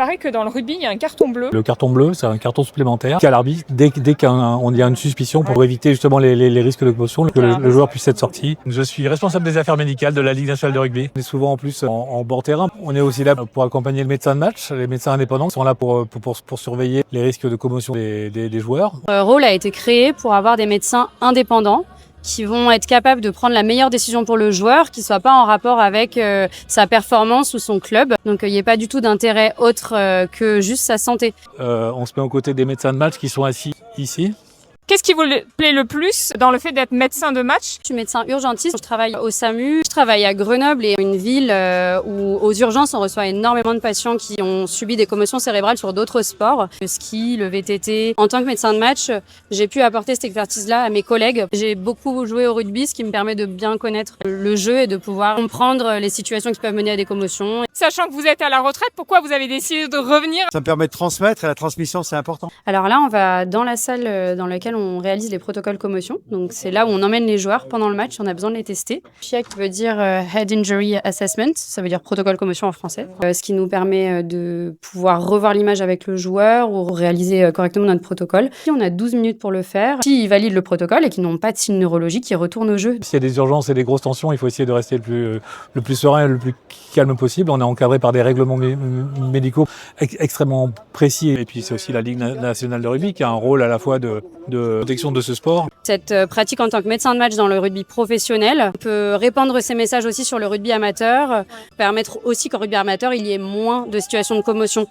Il paraît que dans le rugby, il y a un carton bleu. Le carton bleu, c'est un carton supplémentaire qu'à l'arbitre dès qu'il y a une suspicion pour éviter justement les risques de commotion, que le joueur puisse être sorti. Je suis responsable des affaires médicales de la Ligue nationale de rugby. On est souvent en plus en bord terrain. On est aussi là pour accompagner le médecin de match. Les médecins indépendants sont là pour surveiller les risques de commotion des joueurs. Le rôle a été créé pour avoir des médecins indépendants qui vont être capables de prendre la meilleure décision pour le joueur, qui ne soit pas en rapport avec sa performance ou son club. Donc il n'y ait pas du tout d'intérêt autre que juste sa santé. On se met aux côtés des médecins de match qui sont assis ici. Qu'est-ce qui vous plaît le plus dans le fait d'être médecin de match? Je suis médecin urgentiste, je travaille au SAMU, je travaille à Grenoble et une ville où aux urgences on reçoit énormément de patients qui ont subi des commotions cérébrales sur d'autres sports, le ski, le VTT. En tant que médecin de match, j'ai pu apporter cette expertise-là à mes collègues. J'ai beaucoup joué au rugby, ce qui me permet de bien connaître le jeu et de pouvoir comprendre les situations qui peuvent mener à des commotions. Sachant que vous êtes à la retraite, pourquoi vous avez décidé de revenir? Ça me permet de transmettre et la transmission c'est important. Alors là, on va dans la salle dans laquelle on réalise les protocoles commotion. Donc c'est là où on emmène les joueurs pendant le match, on a besoin de les tester. PIAC veut dire Head Injury Assessment, ça veut dire protocole commotion en français. Ce qui nous permet de pouvoir revoir l'image avec le joueur ou réaliser correctement notre protocole. Puis on a 12 minutes pour le faire. S'ils valident le protocole et qu'ils n'ont pas de signes neurologiques, ils retournent au jeu. S'il y a des urgences et des grosses tensions, il faut essayer de rester le plus serein et le plus calme possible. On est encadré par des règlements médicaux extrêmement précis. Et puis c'est aussi la Ligue nationale de rugby qui a un rôle à la fois de protection de ce sport. Cette pratique en tant que médecin de match dans le rugby professionnel peut répandre ces messages aussi sur le rugby amateur, permettre aussi qu'en rugby amateur, il y ait moins de situations de commotion.